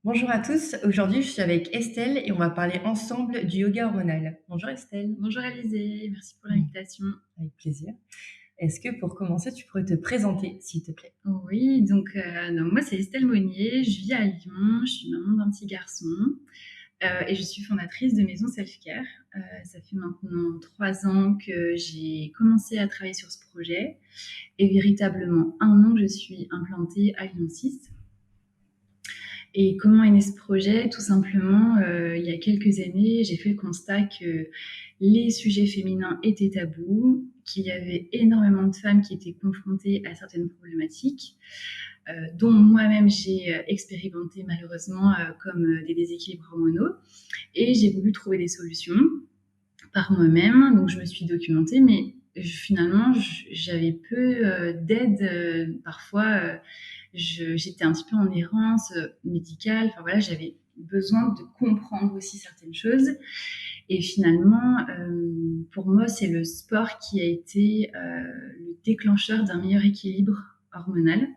Bonjour à tous, aujourd'hui je suis avec Estelle et on va parler ensemble du yoga hormonal. Bonjour Estelle. Bonjour Alizé, merci pour Mm. l'invitation. Avec plaisir. Est-ce que pour commencer tu pourrais te présenter s'il te plaît? Oui, donc moi c'est Estelle Monnier, je vis à Lyon, je suis maman d'un petit garçon et je suis fondatrice de Maison Self-Care. Ça fait maintenant 3 ans que j'ai commencé à travailler sur ce projet et véritablement 1 an que je suis implantée à Lyon 6. Et comment est né ce projet? Tout simplement, il y a quelques années, j'ai fait le constat que les sujets féminins étaient tabous, qu'il y avait énormément de femmes qui étaient confrontées à certaines problématiques, dont moi-même j'ai expérimenté malheureusement comme des déséquilibres hormonaux. Et j'ai voulu trouver des solutions par moi-même, donc je me suis documentée, mais finalement j'avais peu d'aide. Parfois, j'étais un petit peu en errance médicale. Enfin voilà, j'avais besoin de comprendre aussi certaines choses. Et finalement, pour moi, c'est le sport qui a été le déclencheur d'un meilleur équilibre hormonal.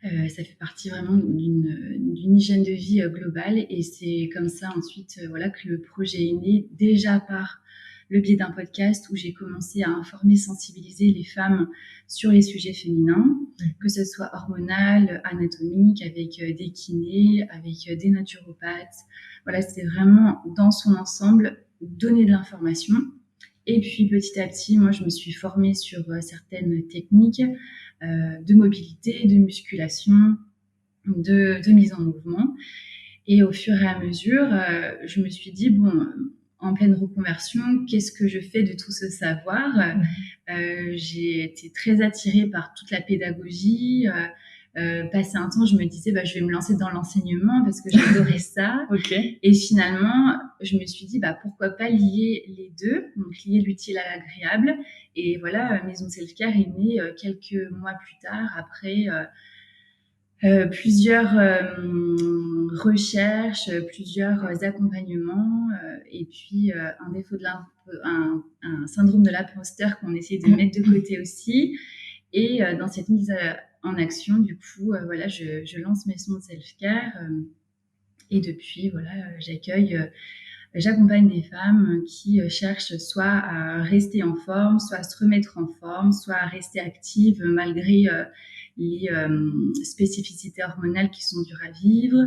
Ça fait partie vraiment d'une hygiène de vie globale et c'est comme ça ensuite voilà que le projet est né déjà par le biais d'un podcast où j'ai commencé à informer, sensibiliser les femmes sur les sujets féminins, que ce soit hormonal, anatomique, avec des kinés, avec des naturopathes. Voilà, c'est vraiment dans son ensemble donner de l'information. Et puis petit à petit, moi, je me suis formée sur certaines techniques de mobilité, de musculation, de mise en mouvement. Et au fur et à mesure, je me suis dit, bon, en pleine reconversion, qu'est-ce que je fais de tout ce savoir? J'ai été très attirée par toute la pédagogie. Passé un temps, je me disais, bah, je vais me lancer dans l'enseignement parce que j'adorais ça. Ok. Et finalement, je me suis dit, bah, pourquoi pas lier les deux, donc lier l'utile à l'agréable. Et voilà, Maison Self-Care est née quelques mois plus tard, après plusieurs recherches, plusieurs accompagnements, et puis un défaut de un syndrome de l'imposteur qu'on essaie de mettre de côté aussi. Et dans cette mise en action, du coup, voilà, je lance Maison Self-Care. Et depuis, voilà, j'accompagne des femmes qui cherchent soit à rester en forme, soit à se remettre en forme, soit à rester actives malgré les spécificités hormonales qui sont dures à vivre,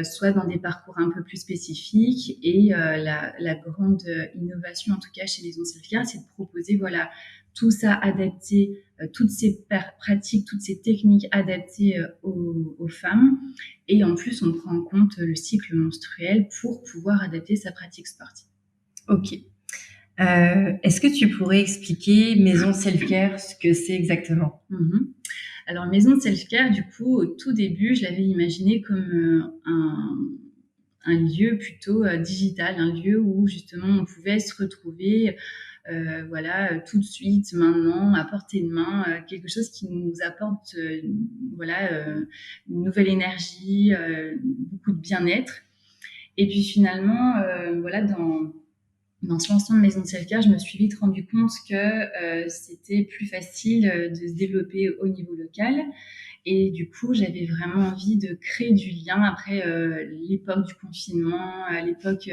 soit dans des parcours un peu plus spécifiques. Et la grande innovation, en tout cas chez Maison Self-Care, c'est de proposer voilà, tout ça adapté, toutes ces pratiques, toutes ces techniques adaptées aux femmes. Et en plus, on prend en compte le cycle menstruel pour pouvoir adapter sa pratique sportive. Ok. Est-ce que tu pourrais expliquer Maison Self-Care, ce que c'est exactement? Alors, Maison Self-Care, du coup, au tout début, je l'avais imaginé comme un lieu plutôt digital, un lieu où justement on pouvait se retrouver voilà, tout de suite, maintenant, à portée de main, quelque chose qui nous apporte voilà, une nouvelle énergie, beaucoup de bien-être. Et puis finalement, voilà, dans ce lancement de Maison de Self-Care, je me suis vite rendu compte que c'était plus facile de se développer au niveau local. Et du coup, j'avais vraiment envie de créer du lien après l'époque du confinement, à l'époque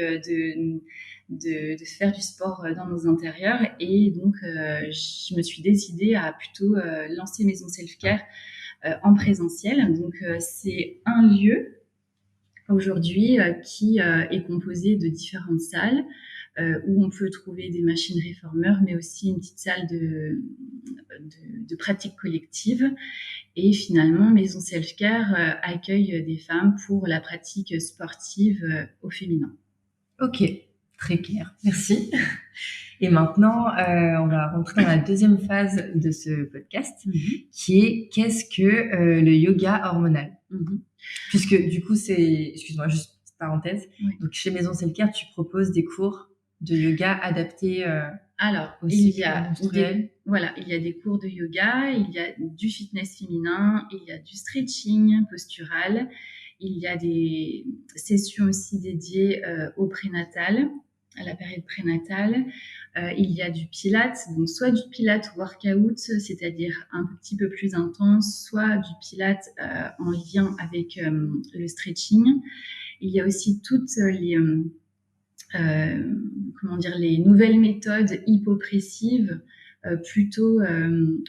de faire du sport dans nos intérieurs. Et donc, je me suis décidée à plutôt lancer Maison Self-Care en présentiel. Donc, c'est un lieu aujourd'hui qui est composé de différentes salles où on peut trouver des machines réformeurs, mais aussi une petite salle de pratique collective. Et finalement, Maison Self-Care accueille des femmes pour la pratique sportive au féminin. Ok, très clair, merci. Et maintenant, on va rentrer dans la deuxième phase de ce podcast, qui est qu'est-ce que le yoga hormonal? Puisque du coup, c'est, excuse-moi, juste petite parenthèse. Oui. Donc chez Maison Self-Care, tu proposes des cours de yoga adaptés Alors, au il y cycle a menstruel. voilà, il y a des cours de yoga, il y a du fitness féminin, il y a du stretching postural, il y a des sessions aussi dédiées au prénatal, à la période prénatale. Il y a du pilates, donc soit du pilates workout, c'est-à-dire un petit peu plus intense, soit du pilates en lien avec le stretching. Il y a aussi toutes les les nouvelles méthodes hypopressives, plutôt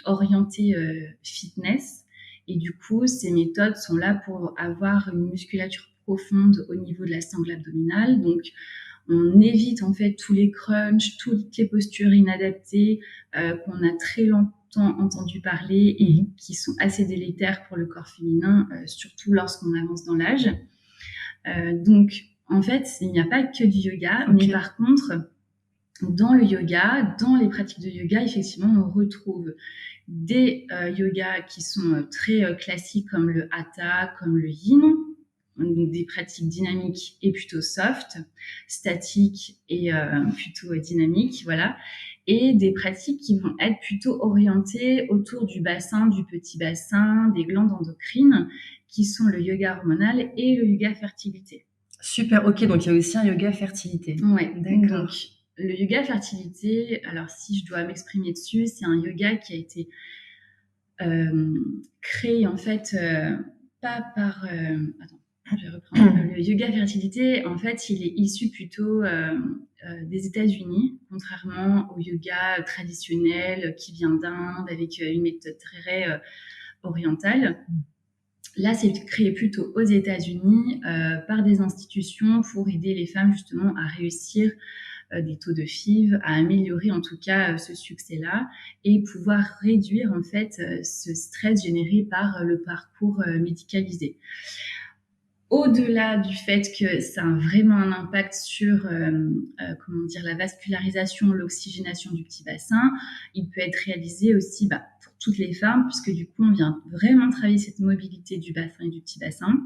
orientées fitness. Et du coup, ces méthodes sont là pour avoir une musculature profonde au niveau de la sangle abdominale. Donc, on évite en fait tous les crunchs, toutes les postures inadaptées qu'on a très longtemps entendu parler et qui sont assez délétères pour le corps féminin, surtout lorsqu'on avance dans l'âge. Donc, en fait, il n'y a pas que du yoga, mais par contre, dans le yoga, dans les pratiques de yoga, effectivement, on retrouve des yogas qui sont très classiques comme le hatha, comme le yin, donc des pratiques dynamiques et plutôt soft, statiques et plutôt dynamiques, voilà, et des pratiques qui vont être plutôt orientées autour du bassin, du petit bassin, des glandes endocrines, qui sont le yoga hormonal et le yoga fertilité. Super, ok, donc il y a aussi un yoga fertilité. Ouais, d'accord. Donc, le yoga fertilité, alors si je dois m'exprimer dessus, c'est un yoga qui a été créé en fait pas par... attends, je vais reprendre. Le yoga fertilité, en fait, il est issu plutôt des États-Unis, contrairement au yoga traditionnel qui vient d'Inde avec une méthode très orientale. Là, c'est créé plutôt aux États-Unis par des institutions pour aider les femmes justement à réussir des taux de FIV, à améliorer en tout cas ce succès-là et pouvoir réduire en fait ce stress généré par le parcours médicalisé. Au-delà du fait que ça a vraiment un impact sur la vascularisation, l'oxygénation du petit bassin, il peut être réalisé aussi pour toutes les femmes, puisque du coup, on vient vraiment travailler cette mobilité du bassin et du petit bassin.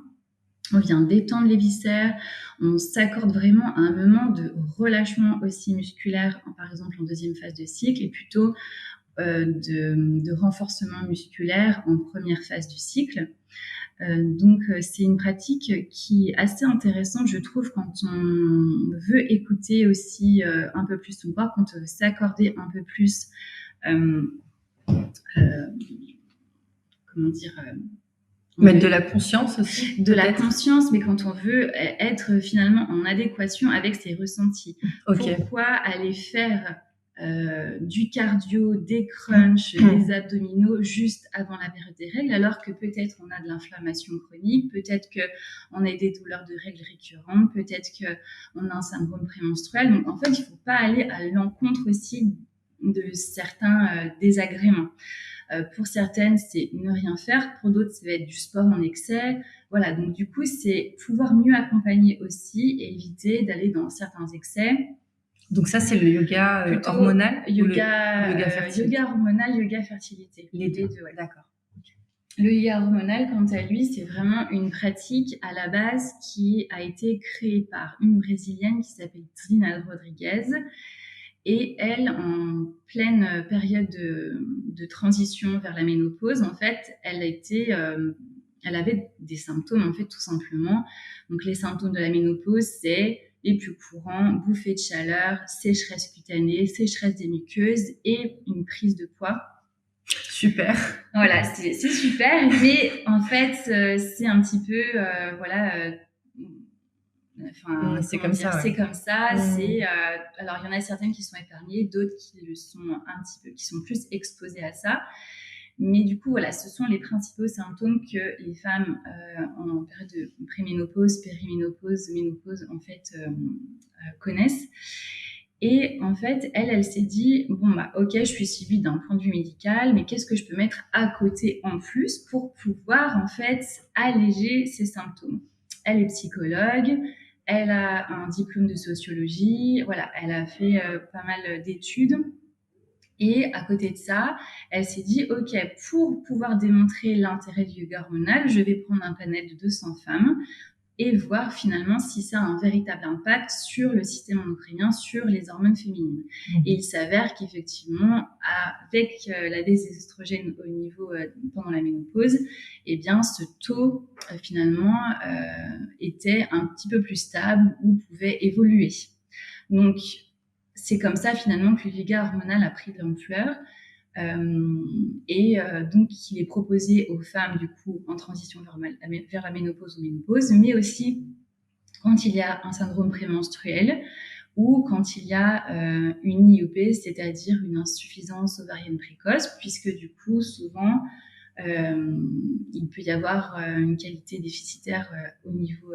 On vient détendre les viscères, on s'accorde vraiment à un moment de relâchement aussi musculaire, par exemple en deuxième phase de cycle, et plutôt de renforcement musculaire en première phase du cycle. Donc, c'est une pratique qui est assez intéressante, je trouve, quand on veut écouter aussi un peu plus son corps, quand on veut s'accorder un peu plus, mettre de la conscience aussi. De la conscience, mais quand on veut être finalement en adéquation avec ses ressentis. Okay. Pourquoi aller faire du cardio, des crunchs, des abdominaux juste avant la période des règles, alors que peut-être on a de l'inflammation chronique, peut-être qu'on a des douleurs de règles récurrentes, peut-être qu'on a un syndrome prémenstruel. Donc en fait, il ne faut pas aller à l'encontre aussi de certains désagréments. Pour certaines, c'est ne rien faire. Pour d'autres, ça va être du sport en excès. Voilà, donc du coup, c'est pouvoir mieux accompagner aussi et éviter d'aller dans certains excès. Donc ça, c'est le yoga hormonal yoga hormonal, yoga fertilité. Les deux, ouais. D'accord. Le yoga hormonal, quant à lui, c'est vraiment une pratique à la base qui a été créée par une Brésilienne qui s'appelle Trinal Rodriguez. Et elle, en pleine période de transition vers la ménopause, en fait, elle avait des symptômes, en fait, tout simplement. Donc, les symptômes de la ménopause, c'est les plus courants, bouffées de chaleur, sécheresse cutanée, sécheresse des muqueuses et une prise de poids. Super. Voilà, c'est super, mais en fait, c'est un petit peu, Enfin, c'est comme ça. C'est comme ça. Alors, il y en a certaines qui sont épargnées, d'autres qui le sont un petit peu, qui sont plus exposées à ça. Mais du coup, voilà, ce sont les principaux symptômes que les femmes en période de préménopause, périménopause, ménopause, en fait, connaissent. Et en fait, elle s'est dit, ok, je suis suivie d'un point de vue médical, mais qu'est-ce que je peux mettre à côté en plus pour pouvoir, en fait, alléger ces symptômes? Elle est psychologue. Elle a un diplôme de sociologie, voilà, elle a fait pas mal d'études. Et à côté de ça, elle s'est dit, ok, pour pouvoir démontrer l'intérêt du yoga hormonal, je vais prendre un panel de 200 femmes et voir finalement si ça a un véritable impact sur le système endocrinien, sur les hormones féminines. Et il s'avère qu'effectivement, avec la désestrogène au niveau pendant la ménopause, eh bien, ce taux finalement était un petit peu plus stable ou pouvait évoluer. Donc, c'est comme ça finalement que le yoga hormonal a pris de l'ampleur. Donc, il est proposé aux femmes du coup en transition vers la ménopause ou ménopause, mais aussi quand il y a un syndrome prémenstruel ou quand il y a une IEP, c'est-à-dire une insuffisance ovarienne précoce, puisque du coup, souvent, il peut y avoir une qualité déficitaire au niveau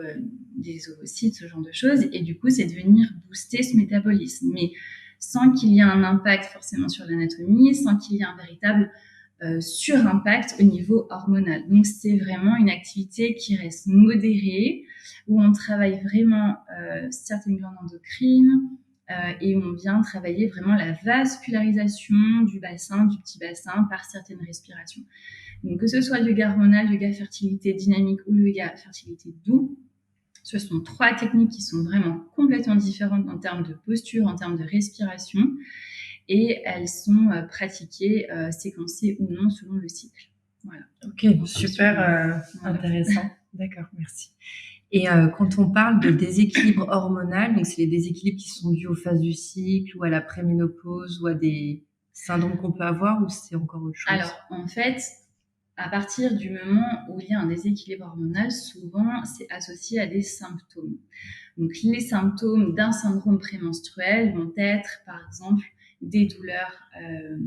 des ovocytes, ce genre de choses, et du coup, c'est de venir booster ce métabolisme, mais sans qu'il y ait un impact forcément sur l'anatomie, sans qu'il y ait un véritable sur-impact au niveau hormonal. Donc, c'est vraiment une activité qui reste modérée, où on travaille vraiment certaines glandes endocrines et on vient travailler vraiment la vascularisation du bassin, du petit bassin, par certaines respirations. Donc, que ce soit le yoga hormonal, le yoga fertilité dynamique ou le yoga fertilité doux, ce sont 3 techniques qui sont vraiment complètement différentes en termes de posture, en termes de respiration, et elles sont pratiquées, séquencées ou non selon le cycle. Voilà. Ok, super intéressant. D'accord, merci. Et quand on parle de déséquilibre hormonal, donc c'est les déséquilibres qui sont dus aux phases du cycle ou à la préménopause ou à des syndromes qu'on peut avoir, ou c'est encore autre chose? Alors, en fait, à partir du moment où il y a un déséquilibre hormonal, souvent, c'est associé à des symptômes. Donc, les symptômes d'un syndrome prémenstruel vont être, par exemple, des douleurs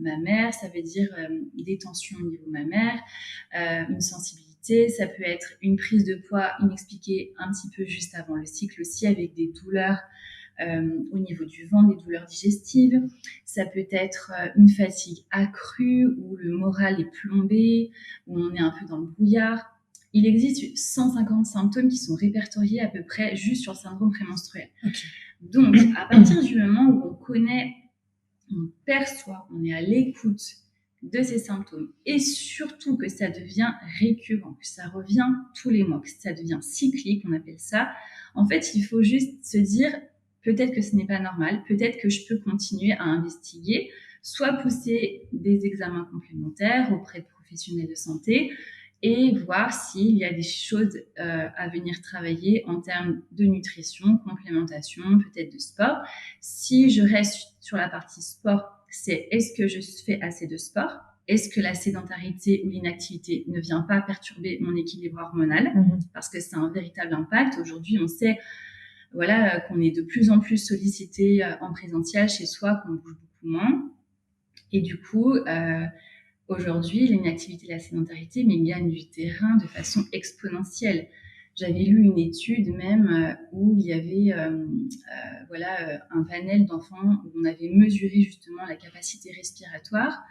mammaires, ça veut dire des tensions au niveau mammaire, une sensibilité, ça peut être une prise de poids inexpliquée un petit peu juste avant le cycle aussi, avec des douleurs au niveau du ventre, des douleurs digestives. Ça peut être une fatigue accrue, où le moral est plombé, où on est un peu dans le brouillard. Il existe 150 symptômes qui sont répertoriés à peu près juste sur le syndrome prémenstruel. Okay. Donc, à partir du moment où on connaît, on perçoit, on est à l'écoute de ces symptômes et surtout que ça devient récurrent, que ça revient tous les mois, que ça devient cyclique, on appelle ça. En fait, il faut juste se dire, peut-être que ce n'est pas normal, peut-être que je peux continuer à investiguer, soit pousser des examens complémentaires auprès de professionnels de santé et voir s'il y a des choses à venir travailler en termes de nutrition, complémentation, peut-être de sport. Si je reste sur la partie sport, c'est est-ce que je fais assez de sport? Est-ce que la sédentarité ou l'inactivité ne vient pas perturber mon équilibre hormonal? Parce que c'est un véritable impact. Aujourd'hui, on sait qu'on est de plus en plus sollicité en présentiel chez soi, qu'on bouge beaucoup moins. Et du coup, aujourd'hui, l'inactivité et la sédentarité gagnent du terrain de façon exponentielle. J'avais lu une étude même où il y avait un panel d'enfants où on avait mesuré justement la capacité respiratoire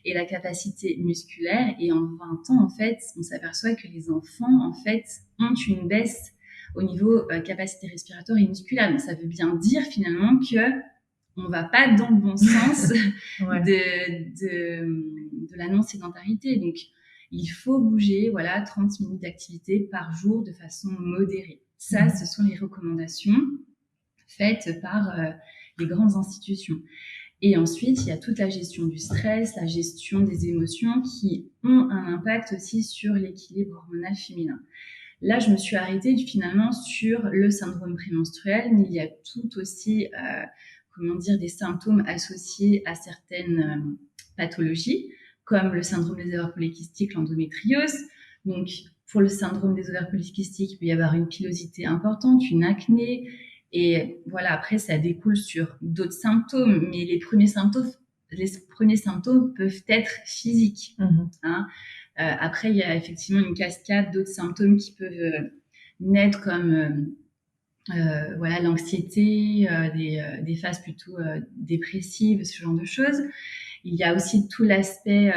et la capacité musculaire. Et en 20 ans, en fait, on s'aperçoit que les enfants, en fait, ont une baisse au niveau capacité respiratoire et musculaire. Donc, ça veut bien dire finalement que on va pas dans le bon sens Ouais. de la non-sédentarité. Donc, il faut bouger, 30 minutes d'activité par jour de façon modérée. Ça, ce sont les recommandations faites par les grandes institutions. Et ensuite, il y a toute la gestion du stress, la gestion des émotions qui ont un impact aussi sur l'équilibre hormonal féminin. Là, je me suis arrêtée finalement sur le syndrome prémenstruel, mais il y a tout aussi des symptômes associés à certaines pathologies, comme le syndrome des ovaires polykystiques, l'endométriose. Donc, pour le syndrome des ovaires polykystiques, il peut y avoir une pilosité importante, une acné, et après, ça découle sur d'autres symptômes, mais les premiers symptômes peuvent être physiques. Après, il y a effectivement une cascade d'autres symptômes qui peuvent naître comme l'anxiété, des phases plutôt dépressives, ce genre de choses. Il y a aussi tout l'aspect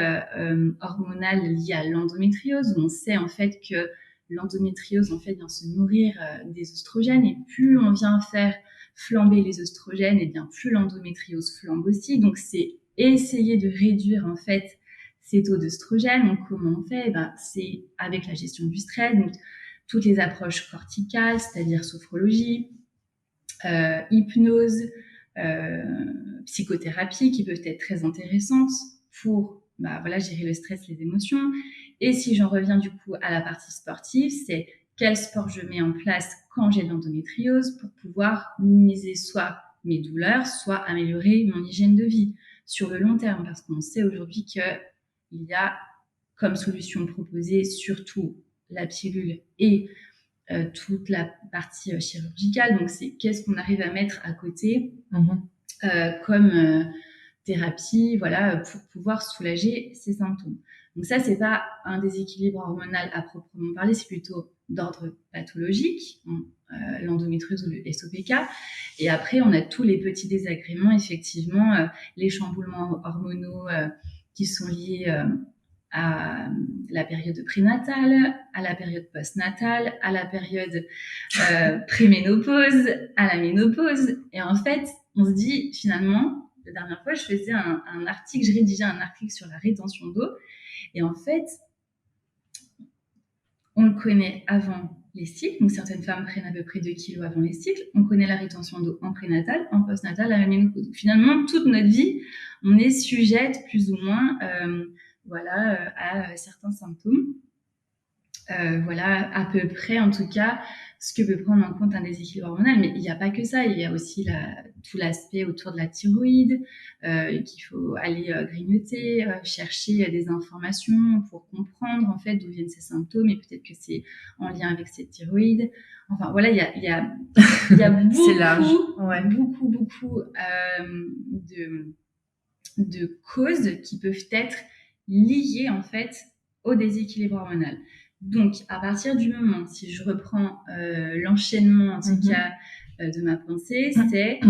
hormonal lié à l'endométriose, où on sait en fait que l'endométriose en fait vient se nourrir des oestrogènes, et plus on vient faire flamber les oestrogènes, et bien plus l'endométriose flambe aussi. Donc c'est essayer de réduire en fait ces taux d'oestrogènes. Donc comment on fait? C'est avec la gestion du stress, donc toutes les approches corticales, c'est-à-dire sophrologie, hypnose, psychothérapie, qui peuvent être très intéressantes pour gérer le stress, les émotions. Et si j'en reviens du coup à la partie sportive, c'est quel sport je mets en place quand j'ai de l'endométriose pour pouvoir minimiser soit mes douleurs, soit améliorer mon hygiène de vie sur le long terme, parce qu'on sait aujourd'hui qu'il y a comme solution proposée surtout la pilule et toute la partie chirurgicale. Donc, c'est qu'est-ce qu'on arrive à mettre à côté comme thérapie, voilà, pour pouvoir soulager ces symptômes. Donc ça, c'est pas un déséquilibre hormonal à proprement parler, c'est plutôt d'ordre pathologique, l'endométriose ou le SOPK. Et après, on a tous les petits désagréments, effectivement, les chamboulements hormonaux qui sont liés à la période prénatale, à la période postnatale, à la période préménopause, à la ménopause. Et en fait, on se dit finalement, la dernière fois, je rédigeais un article sur la rétention d'eau. Et en fait, on le connaît avant les cycles. Donc, certaines femmes prennent à peu près 2 kilos avant les cycles. On connaît la rétention d'eau en prénatal, en postnatal, à la ménopause. Donc, finalement, toute notre vie, on est sujette plus ou moins à certains symptômes. Voilà à peu près en tout cas ce que peut prendre en compte un déséquilibre hormonal, mais il n'y a pas que ça, il y a aussi tout l'aspect autour de la thyroïde qu'il faut aller grignoter, chercher des informations pour comprendre en fait d'où viennent ces symptômes et peut-être que c'est en lien avec cette thyroïde. Enfin voilà, il y a beaucoup de causes qui peuvent être liées en fait au déséquilibre hormonal. Donc, à partir du moment, si je reprends l'enchaînement en tout cas de ma pensée, c'est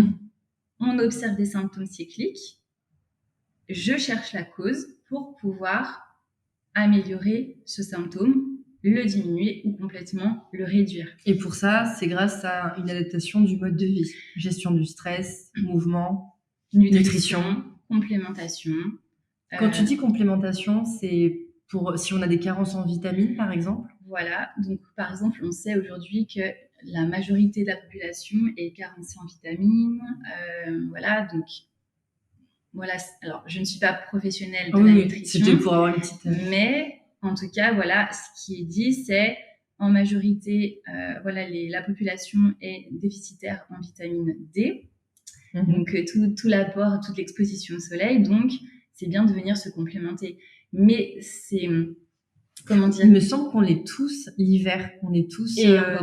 on observe des symptômes cycliques, je cherche la cause pour pouvoir améliorer ce symptôme, le diminuer ou complètement le réduire. Et pour ça, c'est grâce à une adaptation du mode de vie, gestion du stress, mouvement, nutrition, complémentation. Quand tu dis complémentation, c'est pour si on a des carences en vitamines, par exemple? Voilà, donc par exemple, on sait aujourd'hui que la majorité de la population est carencée en vitamines. Voilà, donc voilà. Alors, je ne suis pas professionnelle de la nutrition, c'était pour avoir une petite. Mais en tout cas, voilà, ce qui est dit, c'est en majorité, la population est déficitaire en vitamine D. Donc tout l'apport, toute l'exposition au soleil, donc c'est bien de venir se complémenter. Mais c'est comment dire ? Il me semble qu'on l'est tous l'hiver, on est tous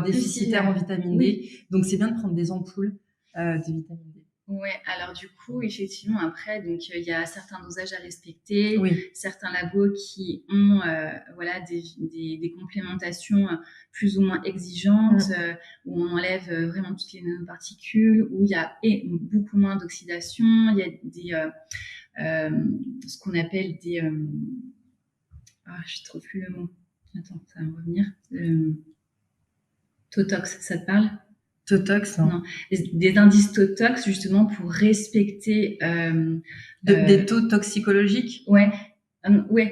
déficitaires en vitamine D, donc c'est bien de prendre des ampoules de vitamine D. Ouais, alors du coup, effectivement, après, donc il y a certains dosages à respecter, certains labos qui ont des complémentations plus ou moins exigeantes, où on enlève vraiment toutes les nanoparticules, où il y a beaucoup moins d'oxydation, il y a ce qu'on appelle des... je ne trouve plus le mot. Attends, ça va me revenir. Totox, ça te parle ? Totox, non. Des indices totox justement pour respecter des taux toxicologiques. Ouais,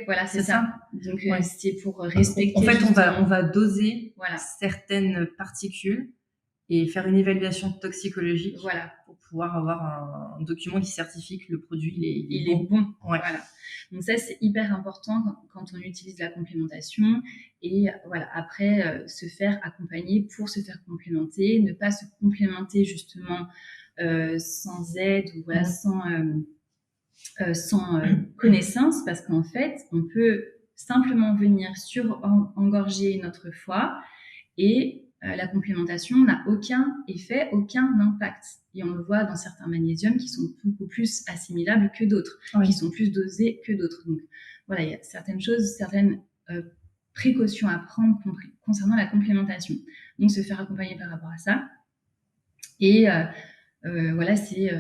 voilà, c'est ça. Donc c'est pour respecter. En fait, on va doser certaines particules et faire une évaluation toxicologique. Voilà. Pour pouvoir avoir un document qui certifie que le produit il est bon. Ouais. Voilà. Donc ça, c'est hyper important quand on utilise la complémentation. Et voilà, après, se faire accompagner pour se faire complémenter, ne pas se complémenter justement sans aide ou voilà, sans connaissance, parce qu'en fait, on peut simplement venir engorger notre foie et la complémentation n'a aucun effet, aucun impact. Et on le voit dans certains magnésiums qui sont beaucoup plus assimilables que d'autres, qui sont plus dosés que d'autres. Donc voilà, il y a certaines choses, certaines précautions à prendre concernant la complémentation. Donc se faire accompagner par rapport à ça. Et voilà, c'est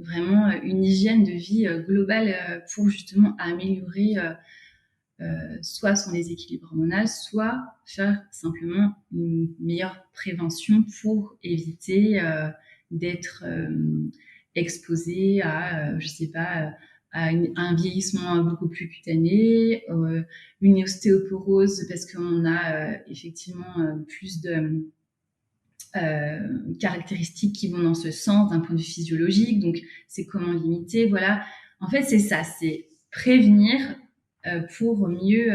vraiment une hygiène de vie globale pour justement améliorer soit son déséquilibre hormonal, soit faire simplement une meilleure prévention pour éviter d'être exposé à, je sais pas, à un vieillissement beaucoup plus cutané, une ostéoporose parce qu'on a effectivement plus de caractéristiques qui vont dans ce sens d'un point de vue physiologique. Donc, c'est comment limiter. Voilà. En fait, c'est ça, c'est prévenir pour mieux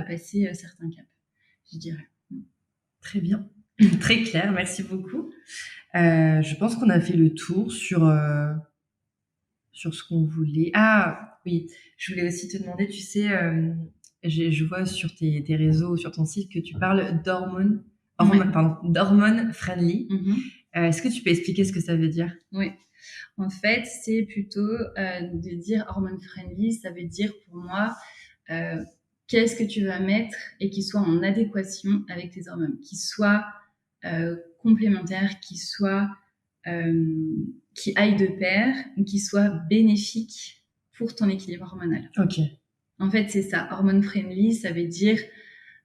passer certains caps, je dirais. Très bien. Très clair, merci beaucoup. Je pense qu'on a fait le tour sur ce qu'on voulait. Ah oui, je voulais aussi te demander, tu sais, je vois sur tes réseaux, sur ton site que tu parles d'hormones friendly. Est-ce que tu peux expliquer ce que ça veut dire? Oui. En fait, c'est plutôt de dire hormone friendly, ça veut dire pour moi qu'est-ce que tu vas mettre et qui soit en adéquation avec tes hormones, qui soit complémentaire, qui aille de pair, ou qui soit bénéfique pour ton équilibre hormonal. Ok. En fait, c'est ça. Hormone friendly, ça veut dire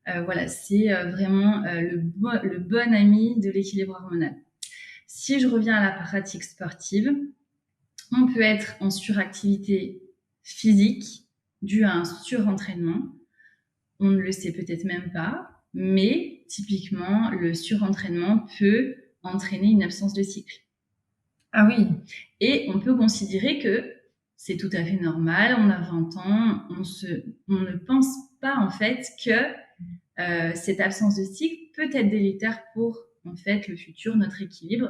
voilà, c'est vraiment le bon ami de l'équilibre hormonal. Si je reviens à la pratique sportive, on peut être en suractivité physique due à un surentraînement. On ne le sait peut-être même pas, mais typiquement, le surentraînement peut entraîner une absence de cycle. Ah oui. Et on peut considérer que c'est tout à fait normal, on a 20 ans, on ne pense pas en fait que cette absence de cycle peut être délétère pour en fait le futur, notre équilibre.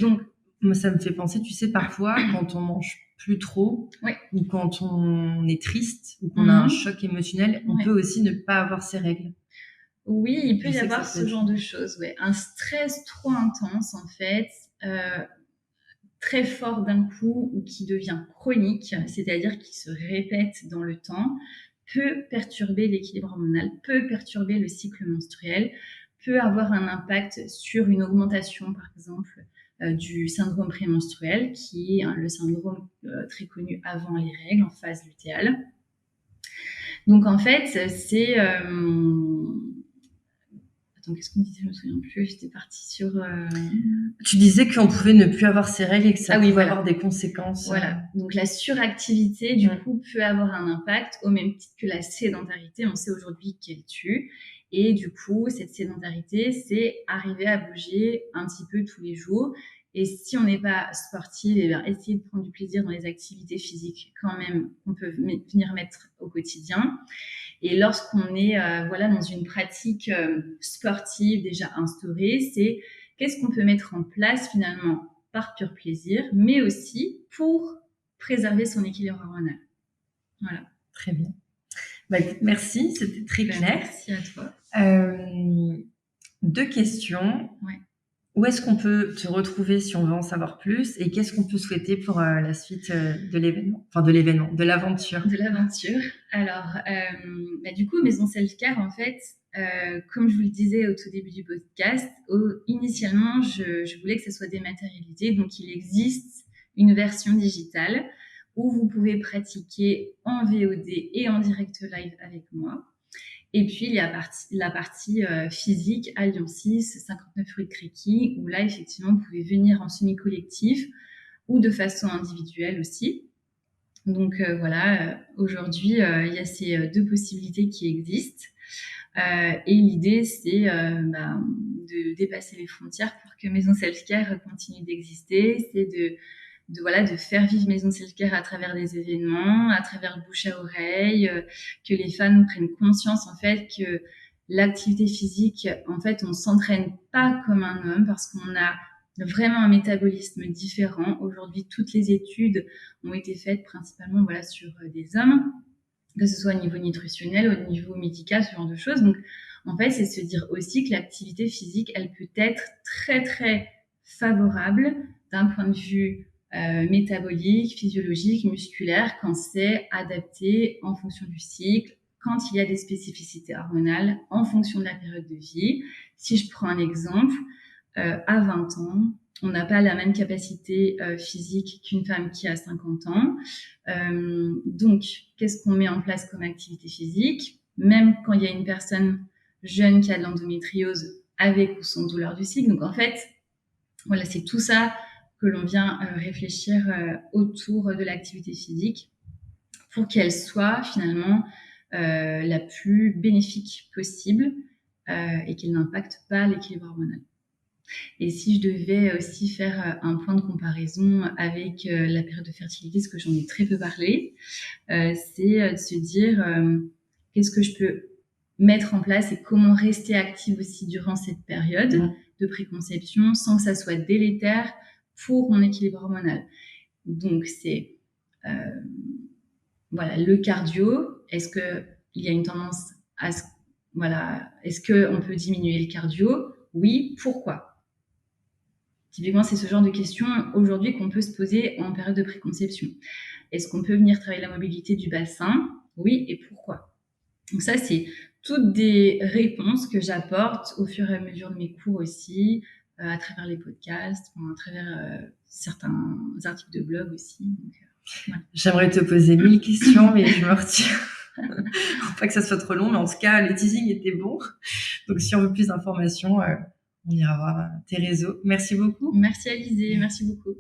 Donc, moi, ça me fait penser, tu sais, parfois quand on mange plus trop, ou quand on est triste, ou qu'on a un choc émotionnel, on peut aussi ne pas avoir ses règles. Oui, il peut y avoir ce genre de choses. Ouais. Un stress trop intense, en fait, très fort d'un coup ou qui devient chronique, c'est-à-dire qui se répète dans le temps, peut perturber l'équilibre hormonal, peut perturber le cycle menstruel, peut avoir un impact sur une augmentation, par exemple, du syndrome prémenstruel, qui est le syndrome très connu avant les règles, en phase lutéale. Donc, en fait, c'est... Attends, qu'est-ce qu'on disait? Je me souviens plus. J'étais partie sur... Tu disais qu'on pouvait ne plus avoir ses règles et que ça pouvait avoir des conséquences. Voilà. Donc, la suractivité, du coup, peut avoir un impact au même titre que la sédentarité. On sait aujourd'hui qu'elle tue. Et du coup, cette sédentarité, c'est arriver à bouger un petit peu tous les jours. Et si on n'est pas sportive, eh bien, essayer de prendre du plaisir dans les activités physiques quand même qu'on peut venir mettre au quotidien. Et lorsqu'on est voilà, dans une pratique sportive déjà instaurée, c'est qu'est-ce qu'on peut mettre en place finalement par pur plaisir, mais aussi pour préserver son équilibre hormonal. Voilà. Très bien. Bah, merci, c'était très clair. Merci à toi. 2 questions. Ouais. Où est-ce qu'on peut te retrouver si on veut en savoir plus et qu'est-ce qu'on peut souhaiter pour la suite de l'événement, de l'aventure? De l'aventure. Alors, du coup, Maison Self-Care, en fait, comme je vous le disais au tout début du podcast, initialement, je voulais que ça soit dématérialisé. Donc, il existe une version digitale où vous pouvez pratiquer en VOD et en direct live avec moi. Et puis, il y a la partie physique à Lyon 6, 59 rue de Créqui, où là, effectivement, vous pouvez venir en semi-collectif ou de façon individuelle aussi. Donc voilà, aujourd'hui, il y a ces 2 possibilités qui existent. Et l'idée, c'est de dépasser les frontières pour que Maison Self-Care continue d'exister. C'est de faire vivre Maison Self-Care à travers des événements, à travers le bouche à oreille, que les fans prennent conscience en fait que l'activité physique, en fait, on s'entraîne pas comme un homme parce qu'on a vraiment un métabolisme différent. Aujourd'hui, toutes les études ont été faites principalement voilà, sur des hommes, que ce soit au niveau nutritionnel, au niveau médical, ce genre de choses. Donc, en fait, c'est se dire aussi que l'activité physique, elle peut être très, très favorable d'un point de vue métabolique, physiologique, musculaire, quand c'est adapté en fonction du cycle, quand il y a des spécificités hormonales en fonction de la période de vie. Si je prends un exemple, à 20 ans, on n'a pas la même capacité physique qu'une femme qui a 50 ans. Donc, qu'est-ce qu'on met en place comme activité physique? Même quand il y a une personne jeune qui a de l'endométriose avec ou sans douleur du cycle. Donc, en fait, voilà, c'est tout ça que l'on vient réfléchir autour de l'activité physique pour qu'elle soit finalement la plus bénéfique possible et qu'elle n'impacte pas l'équilibre hormonal. Et si je devais aussi faire un point de comparaison avec la période de fertilité, ce que j'en ai très peu parlé, c'est de se dire qu'est-ce que je peux mettre en place et comment rester active aussi durant cette période de préconception sans que ça soit délétère pour mon équilibre hormonal. Donc, c'est le cardio. Est-ce qu'il y a une tendance à est-ce qu'on peut diminuer le cardio? Oui, pourquoi? Typiquement, c'est ce genre de questions aujourd'hui qu'on peut se poser en période de préconception. Est-ce qu'on peut venir travailler la mobilité du bassin? Oui, et pourquoi? Donc ça, c'est toutes des réponses que j'apporte au fur et à mesure de mes cours aussi, à travers les podcasts, à travers certains articles de blog aussi. Donc, voilà. J'aimerais te poser 1000 questions, mais je me retiens. Pas que ça soit trop long, mais en tout cas, les teasings étaient bons. Donc, si on veut plus d'informations, on ira voir tes réseaux. Merci beaucoup. Merci Alizée, merci beaucoup.